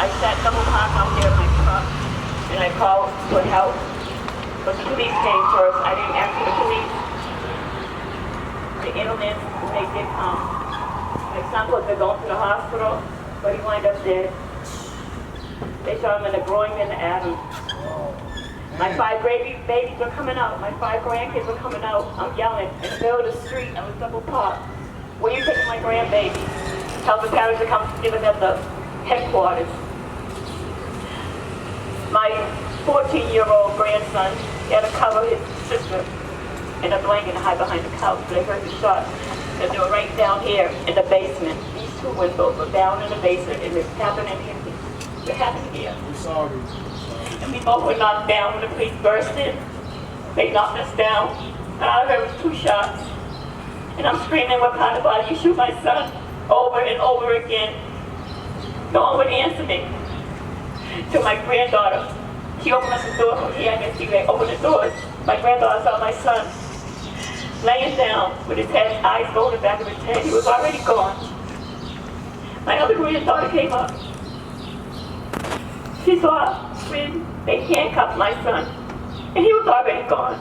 I sat double parked out there in my truck, and I called for help. But the police came first. I didn't ask for the police. The ambulance, they did come. My son was going to the hospital, but he wound up dead. They saw him in the groin and the abdomen. My 5 babies were coming out. My 5 grandkids were coming out. I'm yelling in the middle of the street. I was double parked. Where you taking my grandbaby? Tell the parents to come give them at the headquarters. My 14-year-old grandson had to cover his sister in a blanket and hide behind the couch. They heard the shots. And they were right down here in the basement. These 2 windows were down in the basement, and it's happening here. It happened here. We're sorry. And we both were knocked down when the police burst in. They knocked us down. And all I heard was 2 shots. And I'm screaming, what kind of body? You shoot my son over and over again. No one would answer me. To my granddaughter, she opened us the door from here. I can see they opened the doors. My granddaughter saw my son laying down with his head, eyes going in the back of his head. He was already gone. My other granddaughter came up. She saw when they handcuffed my son, and he was already gone.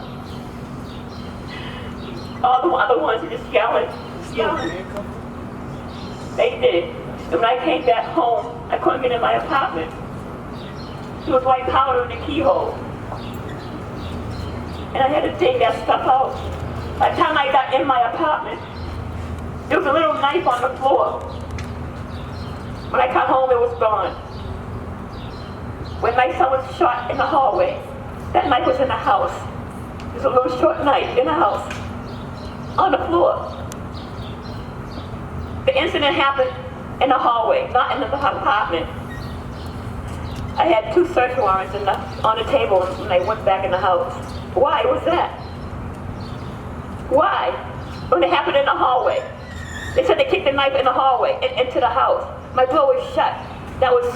All the other ones were just yelling. They did. And when I came back home, I couldn't get in my apartment. There was white powder in the keyhole. And I had to dig that stuff out. By the time I got in my apartment, there was a little knife on the floor. When I got home, it was gone. When my son was shot in the hallway, that knife was in the house. There's a little short knife in the house, on the floor. The incident happened in the hallway, not in the apartment. I had 2 search warrants on the table when I went back in the house. Why was that? Why? When it happened in the hallway. They said they kicked the knife in the hallway, into the house. My door was shut. That was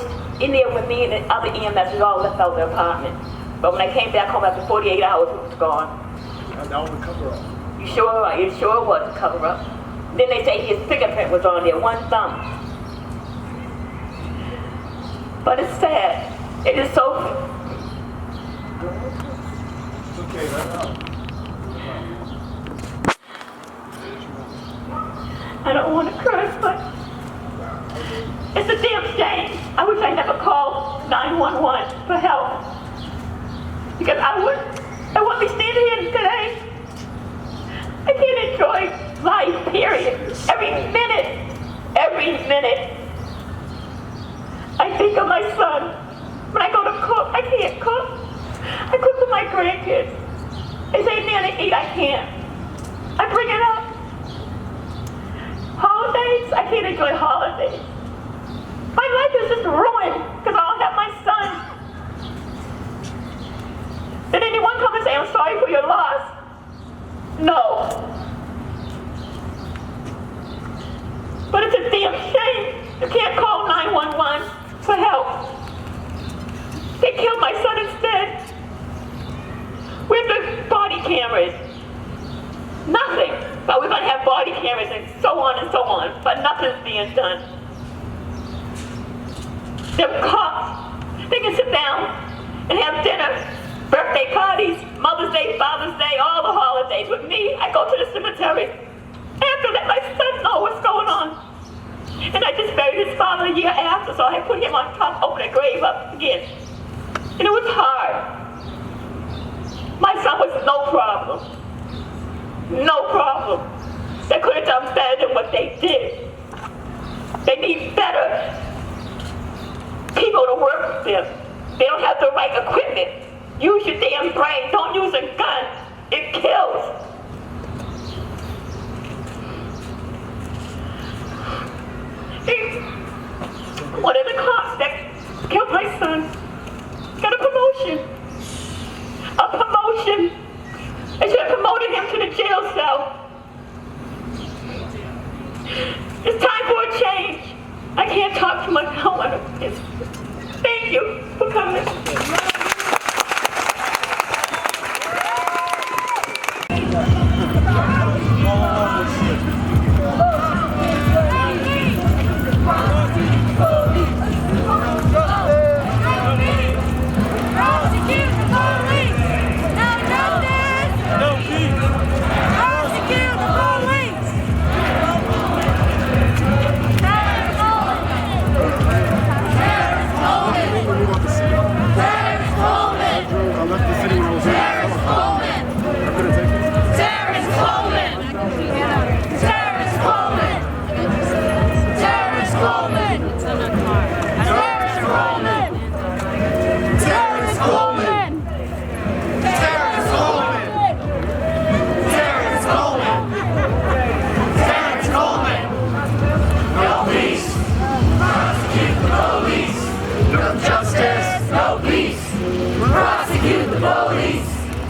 in there with me and the other EMS all left out the apartment. But when I came back home after 48 hours, it was gone. And that was a cover-up. You sure it was a cover-up? Then they say his fingerprint was on there, 1 thumb. But it's sad. It is so... It's okay, right now. I don't want to curse, but it's a damn shame. I wish I never called 911 for help. Because I wouldn't be standing here today. I can't enjoy life, period. Every minute. I think of my son. When I go to cook, I can't cook. I cook for my grandkids. They say, Nanny, eat, I can't. I bring it up. Holidays, I can't enjoy holidays. My life is just ruined because I don't have my son. Did anyone come and say, I'm sorry for your loss? No. But it's a damn shame. You can't call 911 for help. They killed my son instead. Where's the body cameras? Nothing. But we're going to have body cameras and so on, but nothing's being done. They're cops. They can sit down and have dinner, birthday parties, Mother's Day, Father's Day, go to the cemetery. I have to let my son know what's going on. And I just buried his father a year after, so I put him on top, open the grave up again. And it was hard. My son was no problem. No problem. They could have done better than what they did. They need better people to work with them. They don't have the right equipment. Use your damn brain. Don't use a gun. It kills. One of the cops that killed my son got a promotion. A promotion. They should have promoted him to the jail cell. It's time for a change. I can't talk too much. Thank you for coming.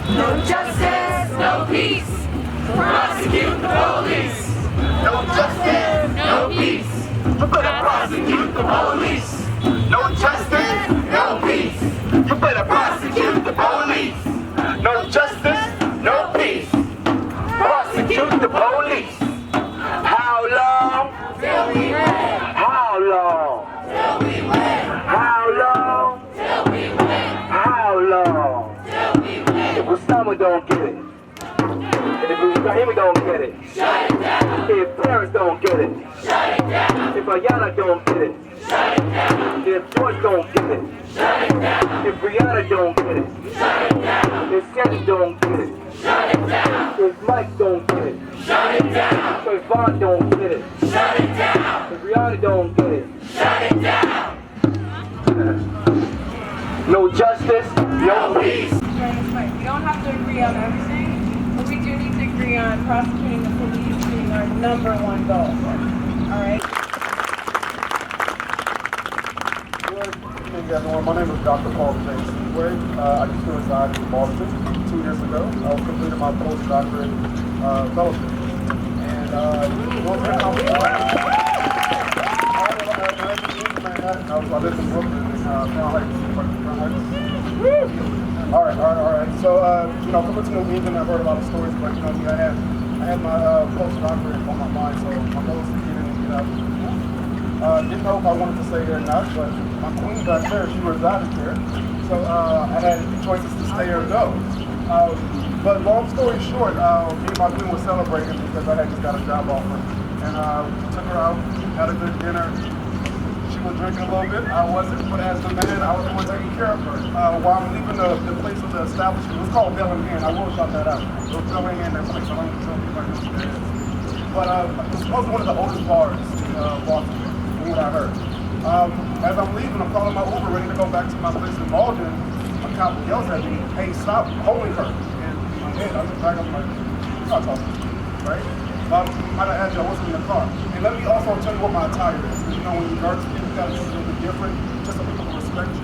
No justice, no peace. Prosecute the police. No justice, no peace. You better prosecute the police. No justice, no peace. You better prosecute the police. No justice, no peace. Prosecute the police. How long? Till we win. How long? Till we win. How long? Till we win. How long? If Osama don't get it, if Ibrahim don't get it, shut it down. If Paris don't get it, shut it down. If Ayana don't get it, shut it down. If George don't get it, shut it down. If Brianna don't get it, shut it down. If Sandy don't get it, shut it down. If Mike don't get it, shut it down. If Vaughn don't get it, shut it down. If Rihanna don't get it, shut it down. No justice, no peace. We don't have to agree on everything, but we do need to agree on prosecuting the police being our number one goal. All right? Good evening, everyone. My name is Dr. Paul J. Seaway. I used to reside in Boston 2 years ago. I was completing my postdoctorate fellowship. And going to the conference, I lived in Brooklyn, in Crown Heights. All right. So, coming to New England, I've heard a lot of stories, but, I had my postdoctorate on my mind, so my goal is to get in and get out. Didn't know if I wanted to stay there or not, but my queen back there, she resided there. So, I had choices to stay or go. But long story short, me and my queen were celebrating because I had just got a job offer. And took her out, had a good dinner. She was drinking a little bit, I wasn't, but as the man, I was the one taking care of her. While I'm leaving the place of the establishment, it was called Bell and Hand, I will shout that out. It was Bell and Hand, that place, I don't even tell people like this. But it's supposed to be one of the oldest bars in Boston, from what I heard. As I'm leaving, I'm calling my Uber, ready to go back to my place in Malden. A cop yells at me, hey, stop holding her. And in my head, I look back, I'm like, you're not talking, right? Might have had you, I wasn't in the car. And let me also tell you what my attire is. When you guard people, you gotta do something different, just so people can respect you.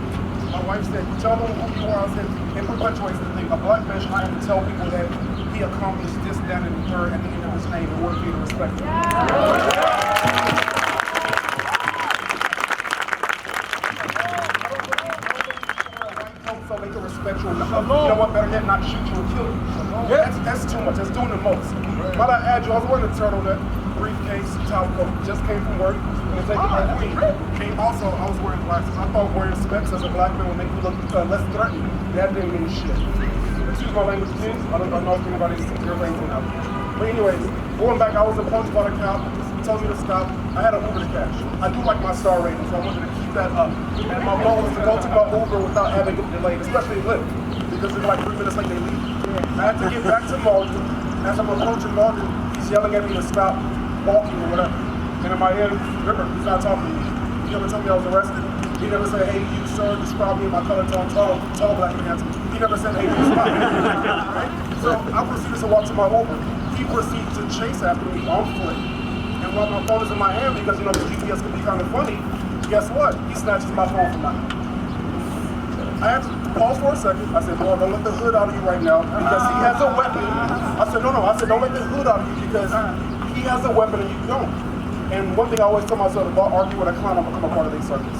My wife said, tell them who you are. I said, it perpetuates the thing. A black man should have to tell people that he accomplished this, that, and the third at the end of his name in order for you to respect him. So they can respect you. You know what, better yet, not shoot you or kill you. That's too much. That's doing the most. Might I add you, I was wearing a turtleneck, briefcase, top coat, just came from work, and taking my queen. And also, I was wearing glasses. I thought wearing specs as a black man would make you look less threatening. That didn't mean shit. Excuse excuse my language, please. I don't know if anybody your language now. But anyways, going back, I was approached by the cop, told me to stop. I had an Uber to cash. I do like my star rating, so I wanted to keep that up. And my goal was to go to my Uber without having it delayed, especially Lyft, because it's like 3 minutes late they leave. I had to get back to Malden. As I'm approaching Malden, he's yelling at me to stop walking or whatever. And in my head, remember, he's not talking to me. He never told me I was arrested. He never said, hey, you, sir, describe me in my color tone, tall black man. He never said, hey, you, stop. Right? So I proceeded to walk to my Uber. He proceeded to chase after me on foot. And while my phone is in my hand, because you know the GPS can be kind of funny, guess what? He snatches my phone from my hand. I had to pause for a second. I said, boy, don't let the hood out of you right now because he has a weapon. I said, no. I said, don't let the hood out of you because he has a weapon and you don't. And one thing I always tell myself, if I argue with a clown, I'm going to become a part of these circles.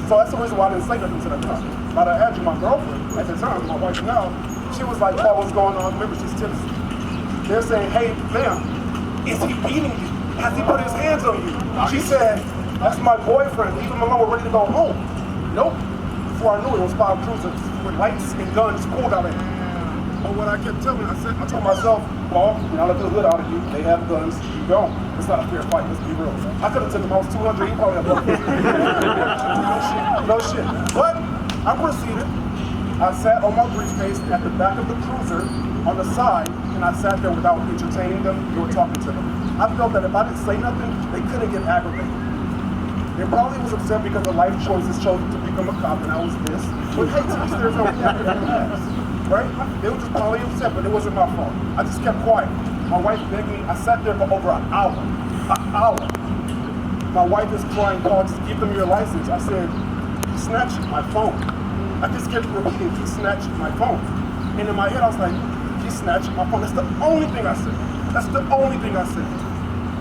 So that's the reason why I didn't say nothing to the clown. But I had you, my girlfriend, at the time, my wife now, she was like, Paul, what's going on? Remember, she's tipsy. They're saying, hey, ma'am, is he beating you? Has he put his hands on you? She said, that's my boyfriend. Leave him alone. We're ready to go home. Nope. Before I knew it was 5 cruisers with lights and guns pulled out of him. But what I kept telling, I told myself, Paul, now let the hood out of you. They have guns. You don't. It's not a fair fight. Let's be real. I could have taken him. I was 200. He probably had no shit. But I proceeded. I sat on my briefcase at the back of the cruiser on the side, and I sat there without entertaining them or talking to them. I felt that if I didn't say nothing, they couldn't get aggravated. They probably was upset because of life choices chosen to become a cop, and I was this. But hey, to each there's no right? They were just probably upset, but it wasn't my fault. I just kept quiet. My wife begged me. I sat there for over an hour. An hour. My wife is crying, Paul, just give them your license. I said, he snatched my phone. I just kept repeating, he snatched my phone. And in my head, I was like, he snatched my phone. That's the only thing I said. That's the only thing I said.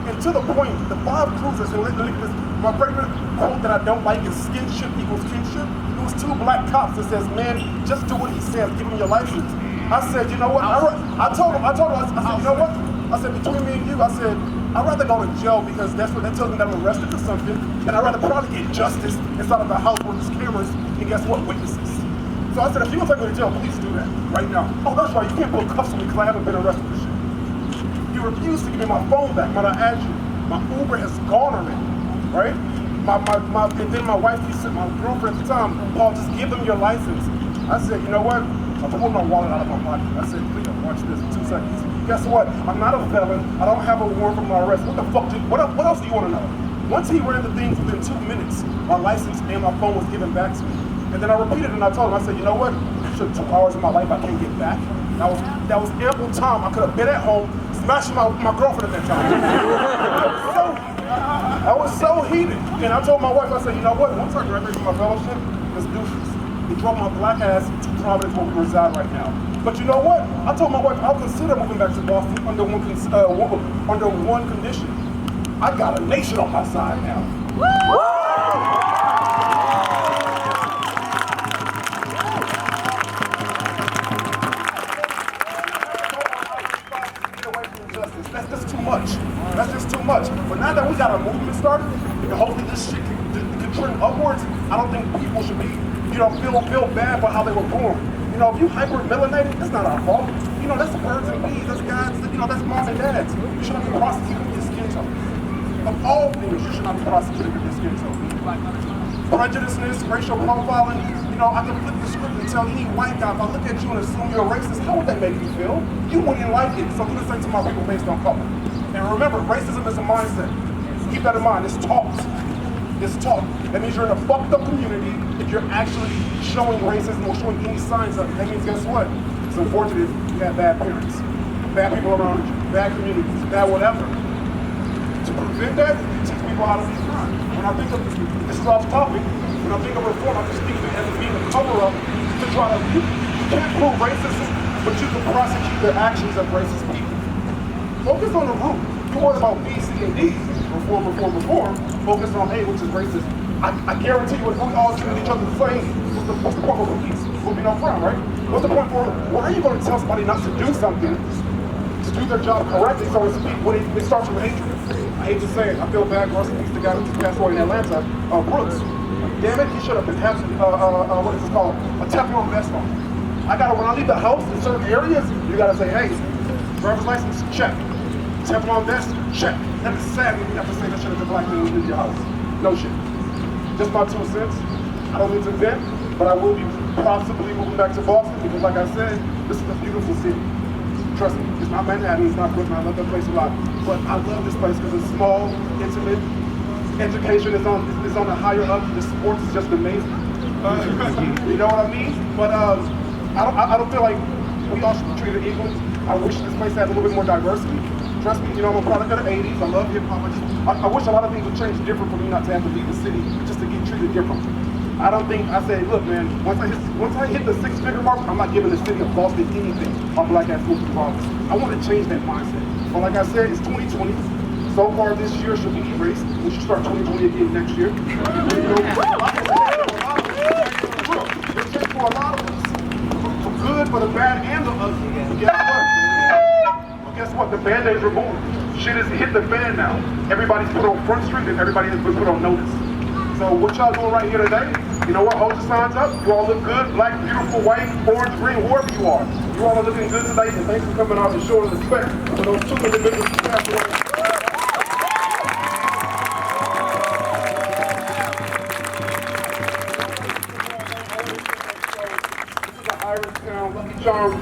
And to the point, the 5 cruisers, and my favorite quote that I don't like is skinship equals kinship. It was 2 black cops that says, man, just do what he says, give him your license. I said, you know what? I told him, I said, you know what? I said, between me and you, I said, I'd rather go to jail because that's what that tells me that I'm arrested for something, and I'd rather probably get justice inside of the house where there's cameras and guess what? Witnesses. So I said, if you're gonna take me to jail, please do that right now. Oh, that's right, you can't put cuffs on me because I haven't been arrested for shit. You refused to give me my phone back, but I asked you. My Uber has gone already, right? And then my wife, my girlfriend at the time, Paul, just give them your license. I said, you know what? I pulled my wallet out of my pocket. I said, please watch this in 2 seconds. Guess what? I'm not a felon. I don't have a warrant for my arrest. What the fuck? What else do you want to know? Once he ran the things within 2 minutes, my license and my phone was given back to me. And then I repeated and I told him, I said, you know what? It took 2 hours of my life I can't get back. That was ample time. I could have been at home smashing my girlfriend at that time. I was so heated. And I told my wife, I said, you know what? Once I graduate from my fellowship, let's do this. He drove my black ass to Providence where we reside right now. But you know what? I told my wife I'll consider moving back to Boston under one condition. I got a nation on my side now. That's just too much. That's just too much. But now that we got a movement started, and hopefully this shit can trend upwards, I don't think people should be, feel bad for how they were born. If you hyper-melanated, that's not our fault. That's the birds and bees, that's guys, that's moms and dads. You should not be prosecuted for your skin tone. Of all things, you should not be prosecuted for your skin tone. Prejudiceness, racial profiling, I can flip the script and tell any white guy, if I look at you and assume you're racist, how would that make you feel? You wouldn't like it, so let's say to my people based on color. And remember, racism is a mindset. Keep that in mind, it's taught. It's taught. That means you're in a fucked up community if you're actually showing racism or showing any signs of it. That means guess what? It's unfortunate you have bad parents, bad people around you, bad communities, bad whatever. To prevent that, teach people how to be kind. When I think of this is off topic, when I think of reform, I just think of it as being a cover-up to try to, you can't prove racism, but you can prosecute the actions of racist people. Focus on the root. You worry about B, C, and D. Reform. Focus on A, which is racism. I guarantee you, if we all treat each other the same, what's the point of police? We'll be no crime, right? What's the point for, why are you going to tell somebody not to do something, to do their job correctly, so to speak, when it starts with hatred? I hate to say it, I feel bad, rest in peace, the guy who just passed away in Atlanta, Brooks. Damn it, he should have been having, what is it called, a Teflon vest on. I gotta, when I leave the house in certain areas, you gotta say, hey, driver's license, check. Teflon vest, check. That is sad when you have to say that shit as a black man when you leave your house. No shit. Just my 2 cents. I don't need to vent, but I will be possibly moving back to Boston because, like I said, this is a beautiful city. Trust me, it's not Manhattan, it's not Brooklyn. I love that place a lot, but I love this place because it's small, intimate. Education is on a higher up. The sports is just amazing. You know what I mean? But I don't feel like we all should be treated equally. I wish this place had a little bit more diversity. Trust me, you know, I'm a product of the 80s. I love hip hop. I wish a lot of things would change different for me not to have to leave the city just to get treated differently. I don't think, I say, look, man, once I hit the 6-figure mark, I'm not giving the city of Boston anything on black ass movie violence. I want to change that mindset. But like I said, it's 2020. So far this year should be erased. We should start 2020 again next year. You know, for a lot of us, for good, for the bad, and the ugly. But guess what? Well, guess what? The Band-Aid's removed. Shit has hit the fan now. Everybody's put on Front Street and everybody has been put on notice. So what y'all doing right here today? You know what? Hold your signs up. You all look good. Black, beautiful, white, orange, green, whoever you are. You all are looking good today, and thanks for coming out and showing respect for those 2 individuals who passed away. Lucky Charm.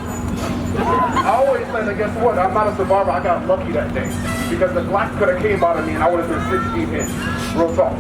I always say that, guess what? I'm not a survivor. I got lucky that day. Because the glass could have came out of me and I would have been 16 inches. Real talk.